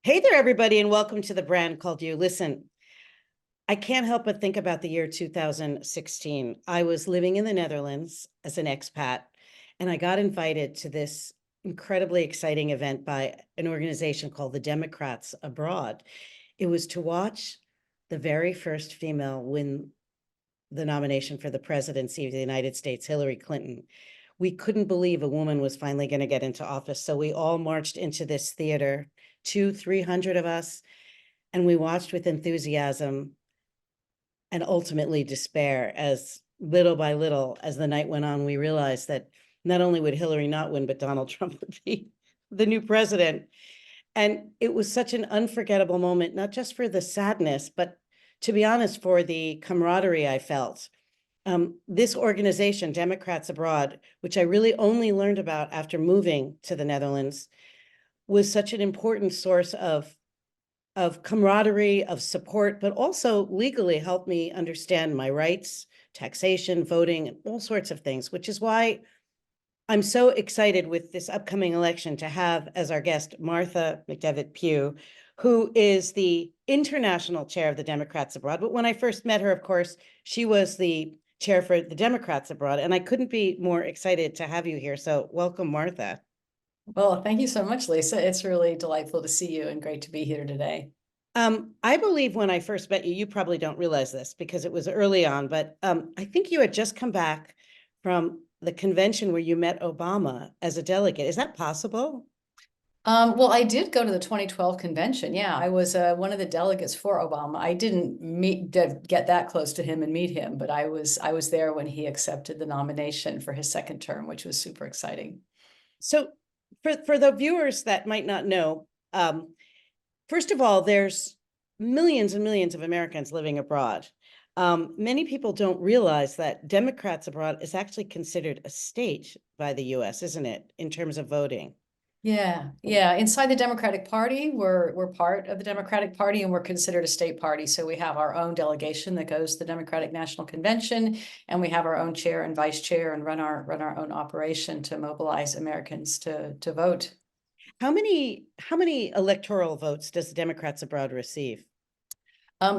Hey there, everybody, and welcome to the brand called You. Listen, I can't help but think about the year 2016. I was living in the Netherlands as an expat, and I got invited to this incredibly exciting event by an organization called the Democrats Abroad. It was to watch the very first female win the nomination for the presidency of the United States, Hillary Clinton. We couldn't believe a woman was finally going to get into office. So we all marched into this theater, 300 of us, and we watched with enthusiasm and ultimately despair as little by little, as the night went on, we realized that not only would Hillary not win, but Donald Trump would be the new president. And it was such an unforgettable moment, not just for the sadness, but to be honest, for the camaraderie I felt. This organization, Democrats Abroad, which I really only learned about after moving to the Netherlands, was such an important source of camaraderie, of support, but also legally helped me understand my rights, taxation, voting, and all sorts of things, which is why I'm so excited with this upcoming election to have as our guest Martha McDevitt-Pugh, who is the international chair of the Democrats Abroad. But when I first met her, of course, she was the chair for the Democrats Abroad, and I couldn't be more excited to have you here. So welcome, Martha. Well, thank you so much, Lisa. It's really delightful to see you and great to be here today. I believe when I first met you, you probably don't realize this because it was early on, but I think you had just come back from the convention where you met Obama as a delegate. Is that possible? Well, I did go to the 2012 convention. Yeah, I was one of the delegates for Obama. I didn't get that close to him and meet him, but I was there when he accepted the nomination for his second term, which was super exciting. So for the viewers that might not know, first of all, there's millions and millions of Americans living abroad. Many people don't realize that Democrats Abroad is actually considered a state by the US, isn't it, in terms of voting? Yeah. Inside the Democratic Party, we're part of the Democratic Party and we're considered a state party. So we have our own delegation that goes to the Democratic National Convention, and we have our own chair and vice chair and run our own operation to mobilize Americans to vote. How many electoral votes does the Democrats Abroad receive?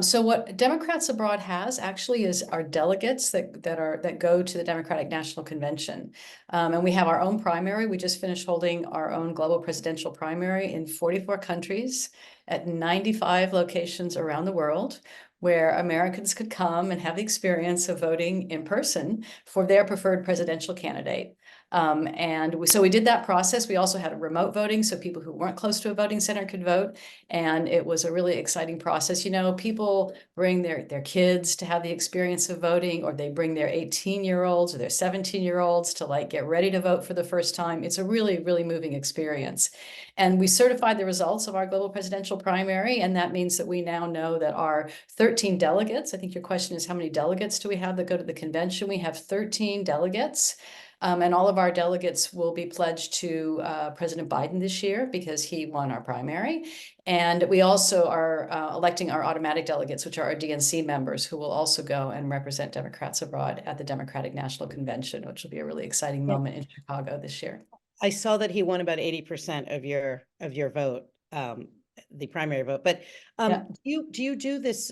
So what Democrats Abroad has actually is our delegates that go to the Democratic National Convention. And we have our own primary. We just finished holding our own global presidential primary in 44 countries at 95 locations around the world, where Americans could come and have the experience of voting in person for their preferred presidential candidate. So we did that process. We also had a remote voting, so people who weren't close to a voting center could vote. And it was a really exciting process. You know, people bring their kids to have the experience of voting, or they bring their 18-year-olds or their 17-year-olds to like get ready to vote for the first time. It's a really, really moving experience. And we certified the results of our global presidential primary. And that means that we now know that our 13 delegates, I think your question is how many delegates do we have that go to the convention? We have 13 delegates. And all of our delegates will be pledged to President Biden this year because he won our primary. And we also are electing our automatic delegates, which are our DNC members, who will also go and represent Democrats abroad at the Democratic National Convention, which will be a really exciting moment in Chicago this year. I saw that he won about 80% of your vote, the primary vote. But Yeah. do you do this?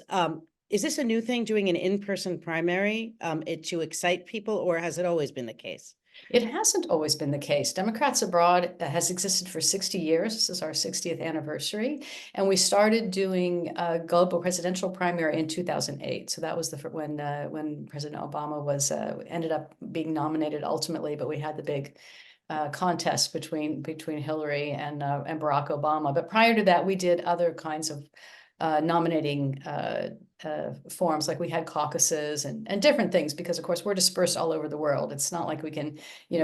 Is this a new thing, doing an in-person primary to excite people, or has it always been the case? It hasn't always been the case. Democrats Abroad has existed for 60 years. This is our 60th anniversary. And we started doing a global presidential primary in 2008. So that was when President Obama was ended up being nominated ultimately, but we had the big contest between Hillary and Barack Obama. But prior to that, we did other kinds of nominating forms, like we had caucuses and different things, because of course we're dispersed all over the world. It's not like we can,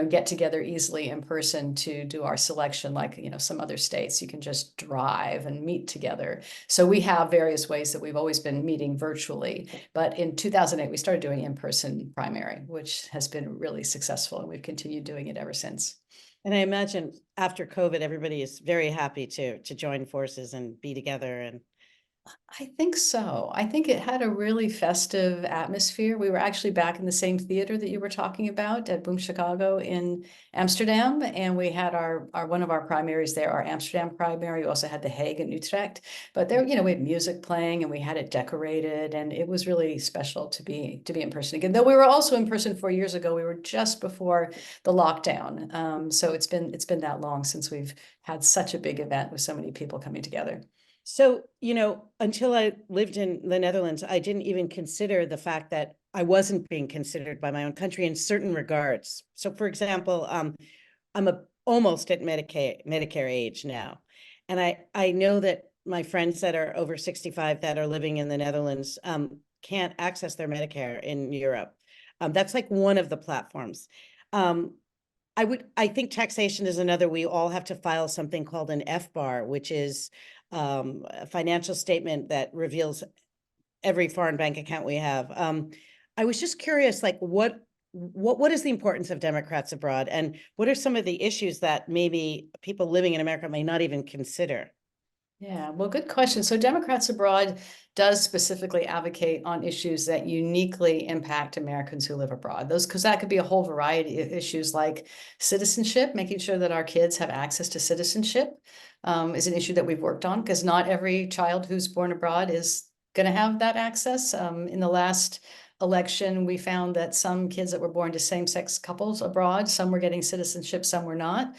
get together easily in person to do our selection like, some other states. You can just drive and meet together. So we have various ways that we've always been meeting virtually. But in 2008, we started doing in-person primary, which has been really successful, and we've continued doing it ever since. And I imagine after COVID, everybody is very happy to join forces and be together. And I think so. I think it had a really festive atmosphere. We were actually back in the same theater that you were talking about at Boom Chicago in Amsterdam. And we had our one of our primaries there, our Amsterdam primary. We also had The Hague and Utrecht. But there, we had music playing and we had it decorated, and it was really special to be in person again. Though we were also in person 4 years ago, we were just before the lockdown. So it's been that long since we've had such a big event with so many people coming together. So, until I lived in the Netherlands, I didn't even consider the fact that I wasn't being considered by my own country in certain regards. So, for example, I'm almost at Medicare age now, and I know that my friends that are over 65 that are living in the Netherlands can't access their Medicare in Europe. That's like one of the platforms. Um, I think taxation is another. We all have to file something called an FBAR, which is a financial statement that reveals every foreign bank account we have. I was just curious, like what is the importance of Democrats abroad, and what are some of the issues that maybe people living in America may not even consider? Yeah, well, good question. So Democrats Abroad does specifically advocate on issues that uniquely impact Americans who live abroad. Those, because that could be a whole variety of issues like citizenship, making sure that our kids have access to citizenship is an issue that we've worked on, because not every child who's born abroad is going to have that access. In the last election, we found that some kids that were born to same-sex couples abroad, some were getting citizenship, some were not.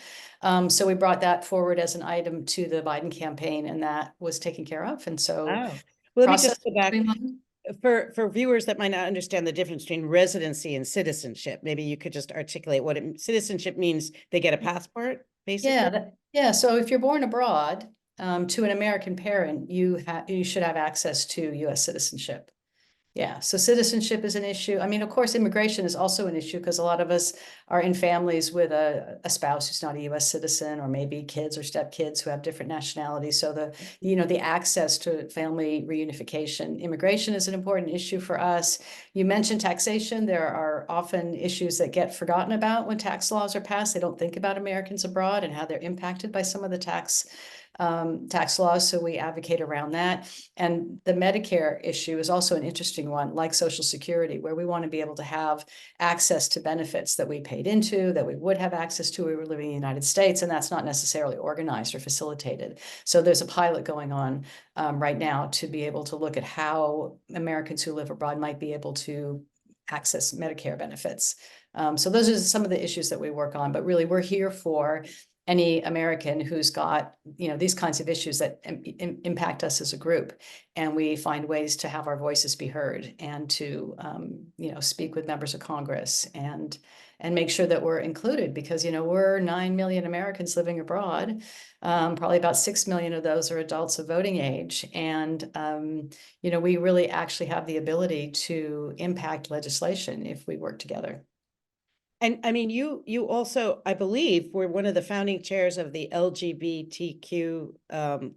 So we brought that forward as an item to the Biden campaign, and that was taken care of. And so Wow. Well, let me process just go back streamlined. for viewers that might not understand the difference between residency and citizenship. Maybe you could just articulate what citizenship means. They get a passport, basically. Yeah. So if you're born abroad to an American parent, you should have access to U.S. citizenship. Yeah, so citizenship is an issue. I mean, of course, immigration is also an issue because a lot of us are in families with a spouse who's not a US citizen, or maybe kids or stepkids who have different nationalities. So the access to family reunification, immigration is an important issue for us. You mentioned taxation. There are often issues that get forgotten about when tax laws are passed. They don't think about Americans abroad and how they're impacted by some of the tax laws. So we advocate around that. And the Medicare issue is also an interesting one, like Social Security, where we want to be able to have access to benefits that we paid into, that we would have access to if we were living in the United States, and that's not necessarily organized or facilitated. So there's a pilot going on right now to be able to look at how Americans who live abroad might be able to access Medicare benefits. So those are some of the issues that we work on, but really we're here for any American who's got, these kinds of issues that impact us as a group. And we find ways to have our voices be heard and to, speak with members of Congress and make sure that we're included, because, we're 9 million Americans living abroad. Probably about 6 million of those are adults of voting age. And, we really actually have the ability to impact legislation if we work together. And I mean, you also, I believe, were one of the founding chairs of the LGBTQ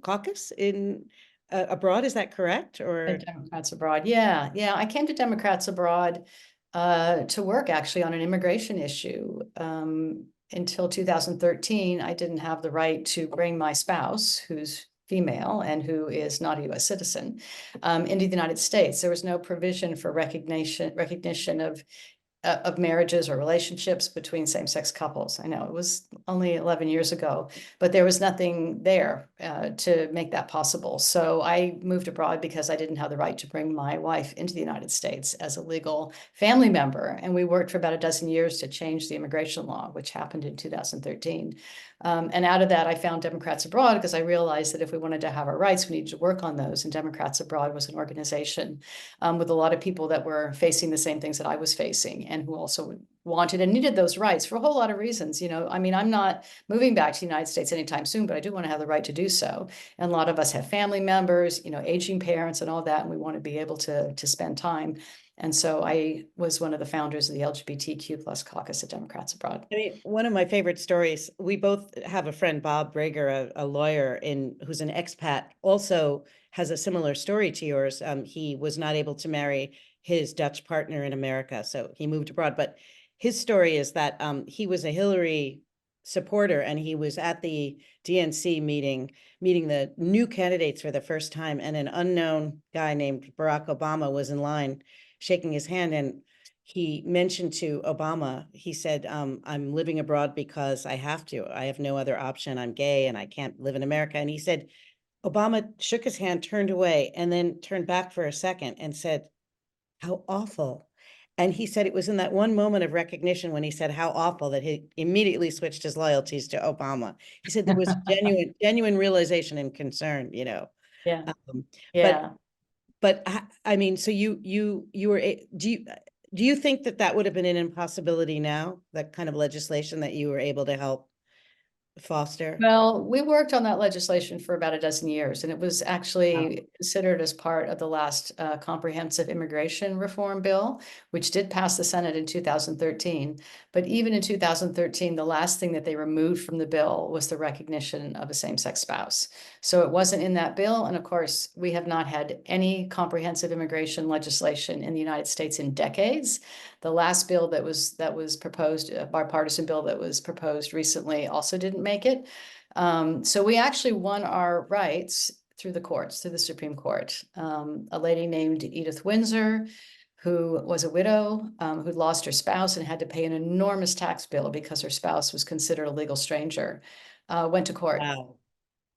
caucus in abroad. Is that correct? Or Democrats Abroad. Yeah, yeah. I came to Democrats Abroad to work actually on an immigration issue. Until 2013, I didn't have the right to bring my spouse, who's female and who is not a US citizen, into the United States. There was no provision for recognition of marriages or relationships between same-sex couples. I know it was only 11 years ago, but there was nothing there to make that possible. So I moved abroad because I didn't have the right to bring my wife into the United States as a legal family member. And we worked for about a dozen years to change the immigration law, which happened in 2013. And out of that, I found Democrats Abroad because I realized that if we wanted to have our rights, we needed to work on those. And Democrats Abroad was an organization with a lot of people that were facing the same things that I was facing, and who also wanted and needed those rights for a whole lot of reasons. I mean, I'm not moving back to the United States anytime soon, but I do want to have the right to do so. And a lot of us have family members, aging parents and all that, and we want to be able to spend time. And so I was one of the founders of the LGBTQ plus caucus at Democrats Abroad. I mean, one of my favorite stories, we both have a friend, Bob Brager, a lawyer who's an expat, also has a similar story to yours. He was not able to marry his Dutch partner in America, so he moved abroad. But his story is that he was a Hillary supporter, and he was at the DNC meeting the new candidates for the first time, and an unknown guy named Barack Obama was in line shaking his hand, and he mentioned to Obama, he said, I'm living abroad because I have to. I have no other option. I'm gay and I can't live in America. And he said, Obama shook his hand, turned away, and then turned back for a second and said, how awful. And he said it was in that one moment of recognition when he said how awful that he immediately switched his loyalties to Obama. He said there was genuine realization and concern, you know. Yeah, Um, but yeah. I mean, so you were do you think that that would have been an impossibility now, that kind of legislation that you were able to help foster? Well, we worked on that legislation for about a dozen years, and it was actually considered as part of the last comprehensive immigration reform bill, which did pass the Senate in 2013. But even in 2013, the last thing that they removed from the bill was the recognition of a same-sex spouse. So it wasn't in that bill. And of course, we have not had any comprehensive immigration legislation in the United States in decades. The last bill that was proposed, a bipartisan bill that was proposed recently, also didn't make it. So we actually won our rights through the courts, through the Supreme Court. A lady named Edith Windsor, who was a widow, who'd lost her spouse and had to pay an enormous tax bill because her spouse was considered a legal stranger, went to court. Wow.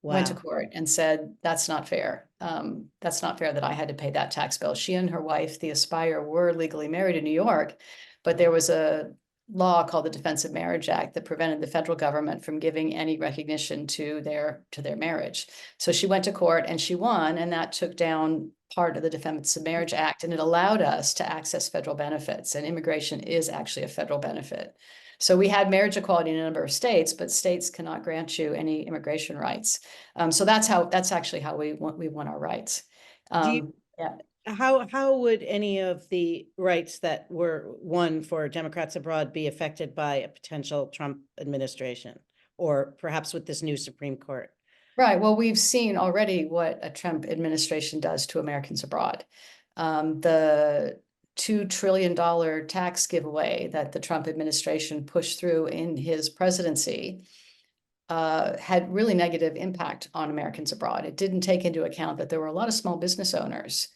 Went to Wow. court and said, that's not fair. That's not fair that I had to pay that tax bill. She and her wife, the Aspire, were legally married in New York, but there was a law called the Defense of Marriage Act that prevented the federal government from giving any recognition to their marriage. So she went to court and she won, and that took down part of the Defense of Marriage Act, and it allowed us to access federal benefits. And immigration is actually a federal benefit. So we had marriage equality in a number of states, but states cannot grant you any immigration rights. So that's actually how we won our rights. Do you, Yeah. how would any of the rights that were won for Democrats abroad be affected by a potential Trump administration, or perhaps with this new Supreme Court? Right. Well, we've seen already what a Trump administration does to Americans abroad. The $2 trillion tax giveaway that the Trump administration pushed through in his presidency had really negative impact on Americans abroad. It didn't take into account that there were a lot of small business owners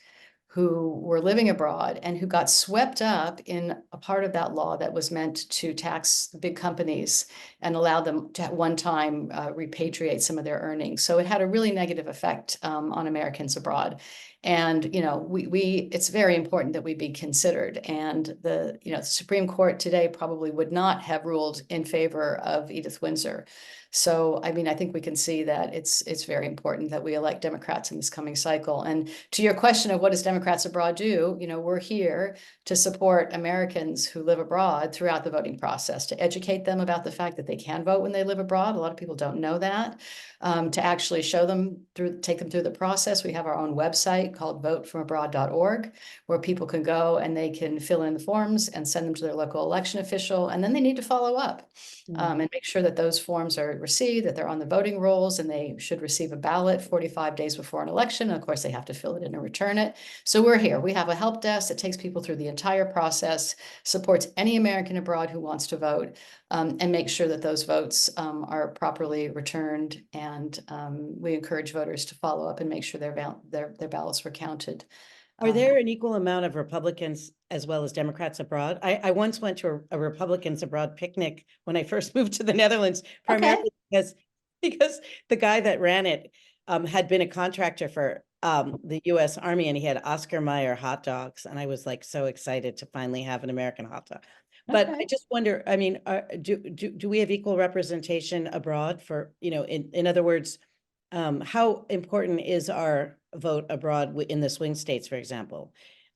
who were living abroad and who got swept up in a part of that law that was meant to tax the big companies and allow them to at one time repatriate some of their earnings. So it had a really negative effect on Americans abroad. And, you know, it's very important that we be considered. And the Supreme Court today probably would not have ruled in favor of Edith Windsor. So, I mean, I think we can see that it's very important that we elect Democrats in this coming cycle. And to your question of what does Democrats abroad do, we're here to support Americans who live abroad throughout the voting process, to educate them about the fact that they can vote when they live abroad. A lot of people don't know that. To actually show them take them through the process. We have our own website called votefromabroad.org, where people can go and they can fill in the forms and send them to their local election official. And then they need to follow up and make sure that those forms are received, that they're on the voting rolls, and they should receive a ballot 45 days before an election. And of course, they have to fill it in and return it. So we're here. We have a help desk that takes people through the entire process, supports any American abroad who wants to vote, and make sure that those votes are properly returned. And we encourage voters to follow up and make sure their ballots were counted. Are there an equal amount of Republicans as well as Democrats abroad? I once went to a Republicans abroad picnic when I first moved to the Netherlands, primarily because the guy that ran it had been a contractor for the U.S. Army, and he had Oscar Mayer hot dogs, and I was like so excited to finally have an American hot dog. But I just wonder, I mean, do we have equal representation abroad for, in other words, how important is our vote abroad in the swing states, for example?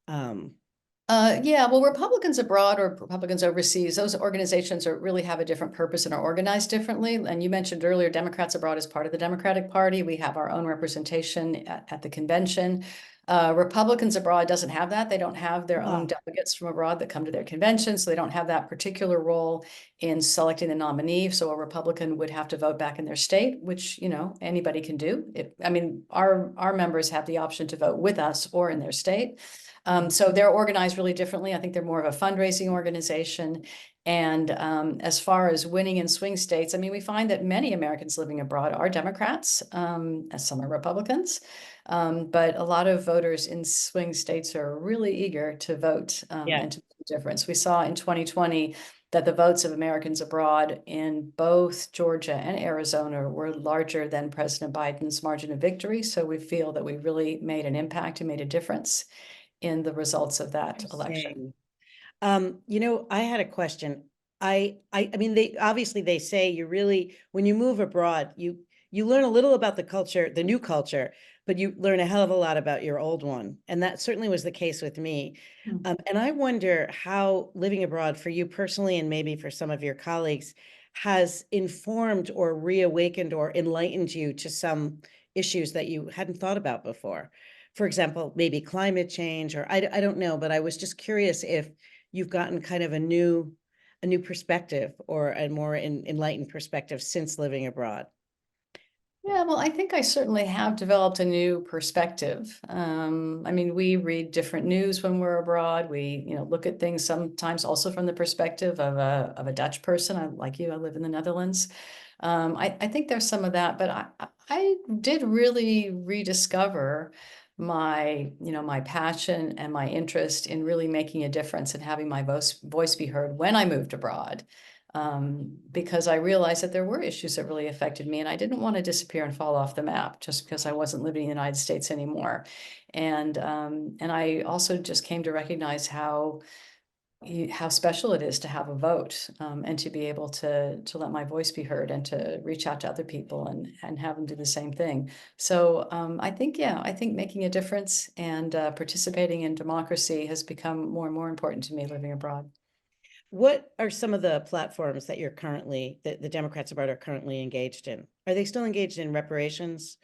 Yeah, well, Republicans abroad or Republicans overseas, those organizations really have a different purpose and are organized differently. And you mentioned earlier, Democrats abroad is part of the Democratic Party. We have our own representation at the convention. Republicans abroad doesn't have that. They don't have their own delegates from abroad that come to their convention. So they don't have that particular role in selecting the nominee. So a Republican would have to vote back in their state, which, anybody can do. I mean, our members have the option to vote with us or in their state. So they're organized really differently. I think they're more of a fundraising organization. And as far as winning in swing states, I mean, we find that many Americans living abroad are Democrats, as some are Republicans. But a lot of voters in swing states are really eager to vote Yeah, and to make a difference. We saw in 2020 that the votes of Americans abroad in both Georgia and Arizona were larger than President Biden's margin of victory. So we feel that we really made an impact and made a difference in the results of that election. interesting. I had a question. I mean, they obviously they say you really, when you move abroad, you learn a little about the culture, the new culture, but you learn a hell of a lot about your old one. And that certainly was the case with me. Hmm. And I wonder how living abroad for you personally, and maybe for some of your colleagues, has informed or reawakened or enlightened you to some issues that you hadn't thought about before. For example, maybe climate change, or I don't know, but I was just curious if you've gotten kind of a new perspective or a more enlightened perspective since living abroad. Yeah, well, I think I certainly have developed a new perspective. I mean, we read different news when we're abroad. We, look at things sometimes also from the perspective of a Dutch person. Like you, I live in the Netherlands. I think there's some of that, but I did really rediscover my passion and my interest in really making a difference and having my voice be heard when I moved abroad, because I realized that there were issues that really affected me, and I didn't want to disappear and fall off the map just because I wasn't living in the United States anymore. And I also just came to recognize how special it is to have a vote, and to be able to let my voice be heard and to reach out to other people and have them do the same thing. So I think, yeah, I think making a difference and participating in democracy has become more and more important to me living abroad. What are some of the platforms that the Democrats abroad are currently engaged in? Are they still engaged in reparations,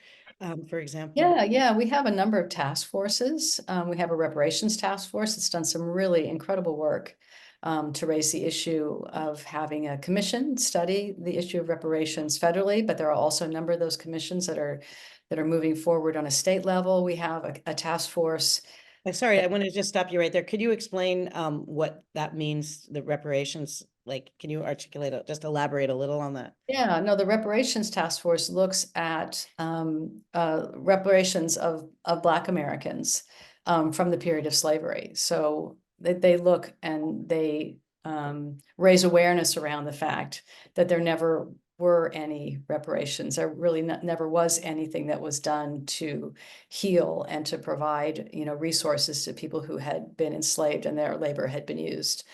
for example? Yeah, we have a number of task forces. We have a reparations task force that's done some really incredible work to raise the issue of having a commission study the issue of reparations federally, but there are also a number of those commissions that are moving forward on a state level. We have a task force. I'm sorry, I want to just stop you right there. Could you explain what that means, the reparations? Like, can you just elaborate a little on that? Yeah, no, the reparations task force looks at reparations of Black Americans from the period of slavery. So they look and they raise awareness around the fact that there never were any reparations. There really never was anything that was done to heal and to provide, resources to people who had been enslaved and their labor had been used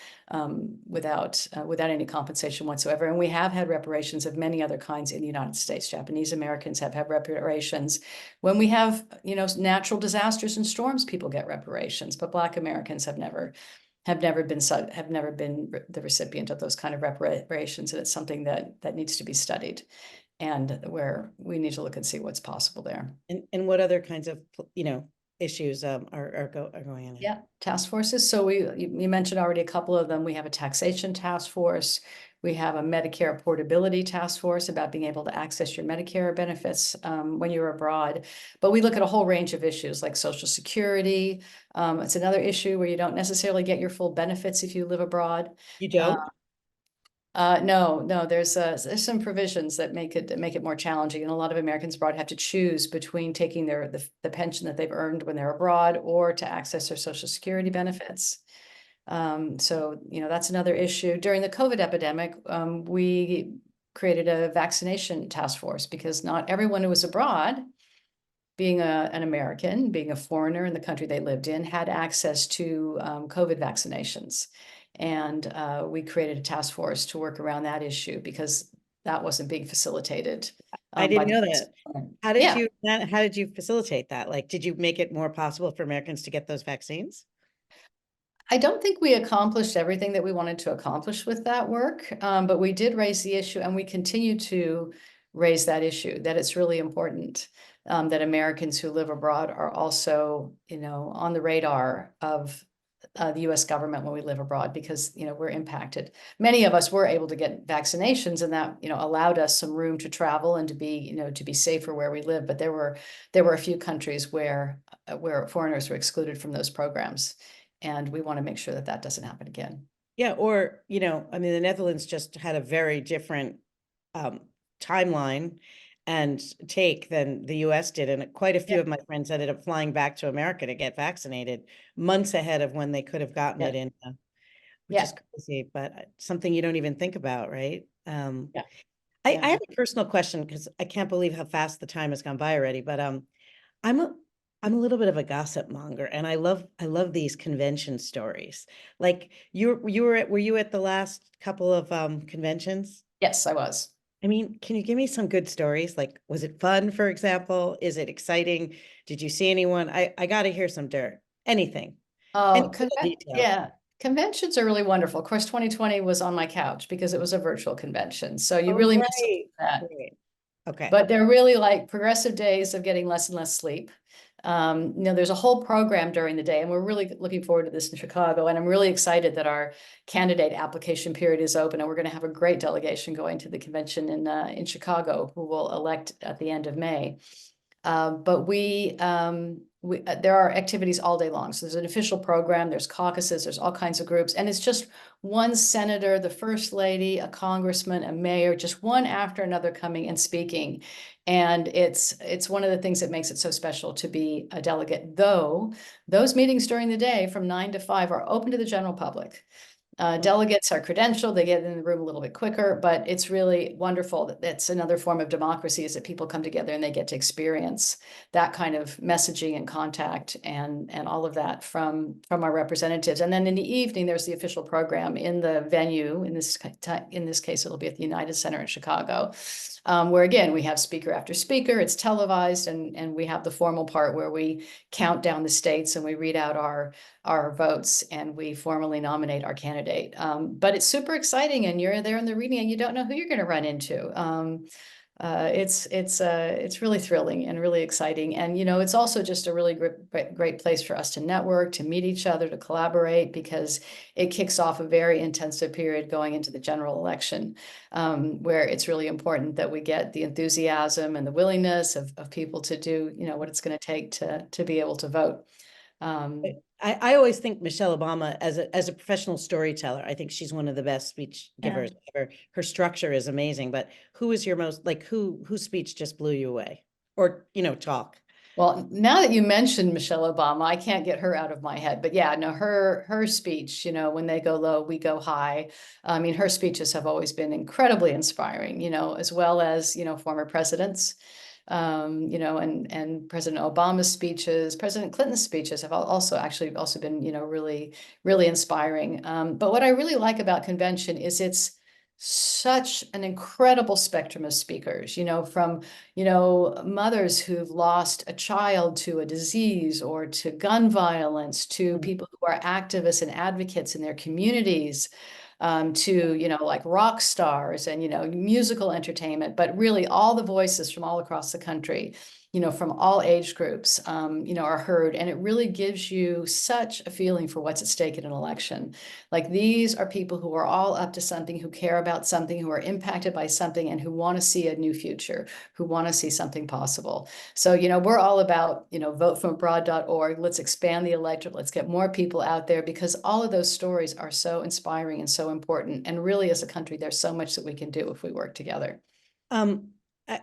without any compensation whatsoever. And we have had reparations of many other kinds in the United States. Japanese Americans have had reparations. When we have, natural disasters and storms, people get reparations, but Black Americans have never been the recipient of those kind of reparations, and it's something that needs to be studied, and where we need to look and see what's possible there. And what other kinds of, issues are going on? Yeah, task forces. So you mentioned already a couple of them. We have a taxation task force. We have a Medicare portability task force about being able to access your Medicare benefits when you're abroad. But we look at a whole range of issues like Social Security. It's another issue where you don't necessarily get your full benefits if you live abroad. You Uh, don't? no, there's some provisions that make it more challenging, and a lot of Americans abroad have to choose between taking the pension that they've earned when they're abroad or to access their Social Security benefits. So that's another issue. During the COVID epidemic, we created a vaccination task force because not everyone who was abroad, being an American, being a foreigner in the country they lived in, had access to COVID vaccinations. And we created a task force to work around that issue because that wasn't being facilitated I by didn't the know US that. government. How did Yeah, you how did you facilitate that? Like, did you make it more possible for Americans to get those vaccines? I don't think we accomplished everything that we wanted to accomplish with that work, but we did raise the issue, and we continue to raise that issue, that it's really important that Americans who live abroad are also, on the radar of the US government when we live abroad, because, we're impacted. Many of us were able to get vaccinations, and that, allowed us some room to travel and to be safer where we live. But there were a few countries where foreigners were excluded from those programs. And we want to make sure that that doesn't happen again. Yeah, or, I mean, the Netherlands just had a very different um, timeline and take than the US did. And quite a Yeah, few of my friends ended up flying back to America to get vaccinated months ahead of when they could have gotten yeah, it in, which yeah, is crazy, but something you don't even think about, right? yeah, I yeah. have a personal question because I can't believe how fast the time has gone by already, but I'm a I'm a little bit of a gossip monger, and I love these convention stories. Like were you at the last couple of conventions? Yes, I was. I mean, can you give me some good stories? Like, was it fun, for example? Is it exciting? Did you see anyone? I got to hear some dirt. Anything. Any Oh, little detail. yeah. Conventions are really wonderful. Of course, 2020 was on my couch because it was a virtual convention. So you Oh, really miss right. that. Right. Okay. But they're really like progressive days of getting less and less sleep. There's a whole program during the day, and we're really looking forward to this in Chicago. And I'm really excited that our candidate application period is open, and we're going to have a great delegation going to the convention in Chicago, who will elect at the end of May. But there are activities all day long. So there's an official program, there's caucuses, there's all kinds of groups, and it's just one senator, the first lady, a congressman, a mayor, just one after another coming and speaking. And it's one of the things that makes it so special to be a delegate, though those meetings during the day from 9 to 5 are open to the general public. Delegates are credentialed, they get in the room a little bit quicker, but it's really wonderful that that's another form of democracy, is that people come together and they get to experience that kind of messaging and contact and all of that from our representatives. And then in the evening, there's the official program in the venue. In this case, it'll be at the United Center in Chicago, where again, we have speaker after speaker, it's televised, and we have the formal part where we count down the states and we read out our votes and we formally nominate our candidate. But it's super exciting, and you're there in the reading and you don't know who you're going to run into. It's really thrilling and really exciting, and it's also just a really great place for us to network, to meet each other, to collaborate, because it kicks off a very intensive period going into the general election, where it's really important that we get the enthusiasm and the willingness of people to do what it's going to take to be able to vote. Um, I always think Michelle Obama as a professional storyteller, I think she's one of the best speech yeah. givers ever. Her structure is amazing, but who is your most like whose speech just blew you away? Or, talk. Well, now that you mentioned Michelle Obama, I can't get her out of my head. But yeah, no, her speech, when they go low, we go high. I mean, her speeches have always been incredibly inspiring, as well as, former presidents, and President Obama's speeches, President Clinton's speeches have also been, really, really inspiring. But what I really like about convention is it's such an incredible spectrum of speakers, from mothers who've lost a child to a disease or to gun violence, to Mm. people who are activists and advocates in their communities, to, like rock stars and, musical entertainment, but really all the voices from all across the country, from all age groups, are heard. And it really gives you such a feeling for what's at stake in an election. Like, these are people who are all up to something, who care about something, who are impacted by something, and who want to see a new future, who want to see something possible. So, we're all about, votefromabroad.org. Let's expand the electorate. Let's get more people out there, because all of those stories are so inspiring and so important. And really, as a country, there's so much that we can do if we work together. Um,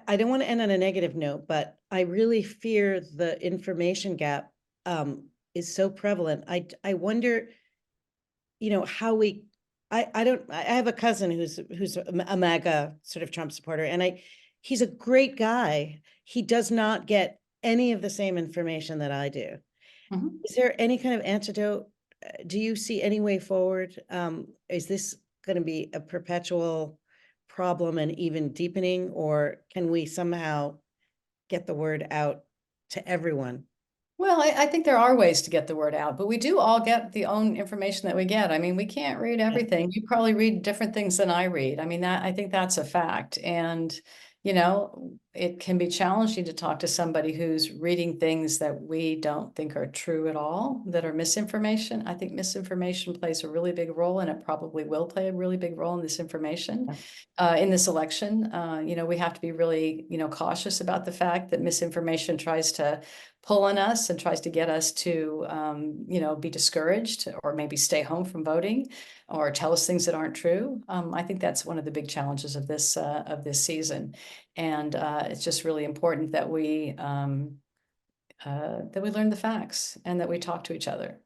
I don't want to end on a negative note, but I really fear the information gap is so prevalent. I wonder, how I have a cousin who's a MAGA sort of Trump supporter, and he's a great guy. He does not get any of the same information that I do. Mhm. Is there any kind of antidote? Do you see any way forward? Is this going to be a perpetual problem and even deepening, or can we somehow get the word out to everyone? Well, I think there are ways to get the word out, but we do all get the own information that we get. I mean, we can't read Yeah. everything. You probably read different things than I read. I mean, I think that's a fact. And, it can be challenging to talk to somebody who's reading things that we don't think are true at all, that are misinformation. I think misinformation plays a really big role, and it probably will play a really big role in this information, in this election. We have to be really, cautious about the fact that misinformation tries to pull on us and tries to get us to, be discouraged or maybe stay home from voting or tell us things that aren't true. I think that's one of the big challenges of this season. And it's just really important that we learn the facts and that we talk to each other.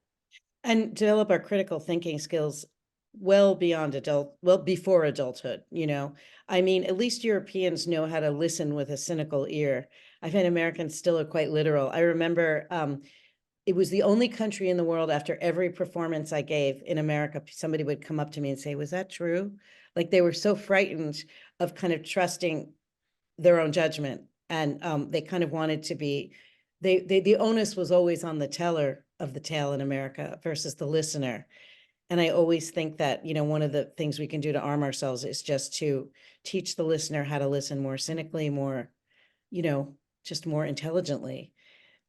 And develop our critical thinking skills before adulthood, I mean, at least Europeans know how to listen with a cynical ear. I find Americans still are quite literal. I remember it was the only country in the world, after every performance I gave in America, somebody would come up to me and say, was that true? Like, they were so frightened of kind of trusting their own judgment. And they kind of wanted to be, the onus was always on the teller of the tale in America versus the listener. And I always think that, one of the things we can do to arm ourselves is just to teach the listener how to listen more cynically, more, just more intelligently.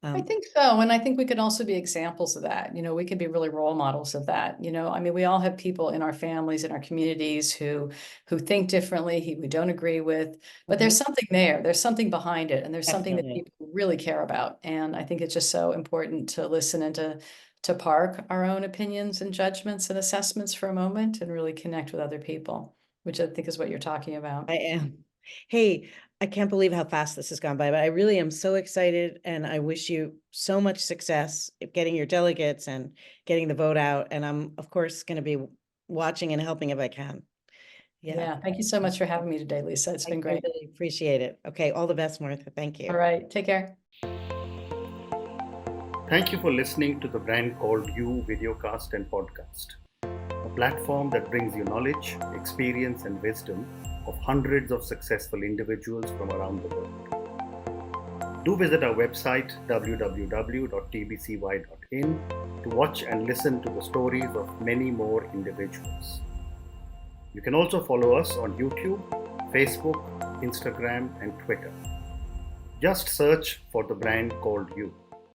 I think so. And I think we can also be examples of that. We can be really role models of that. I mean, we all have people in our families, in our communities who think differently, who we don't agree with, but there's something there. There's something behind it. And there's something that Definitely. people really care about. And I think it's just so important to listen and to park our own opinions and judgments and assessments for a moment and really connect with other people, which I think is what you're talking about. I am. Hey, I can't believe how fast this has gone by, but I really am so excited, and I wish you so much success at getting your delegates and getting the vote out. And I'm, of course, going to be watching and helping if I can. Yeah. Thank you so much for having me today, Lisa. It's been I great. really appreciate it. Okay. All the best, Martha. Thank you. All right. Take care. Thank you for listening to the brand called You videocast and podcast, a platform that brings you knowledge, experience, and wisdom of hundreds of successful individuals from around the world. Do visit our website www.tbcy.in to watch and listen to the stories of many more individuals. You can also follow us on YouTube, Facebook, Instagram, and Twitter. Just search for the brand called You.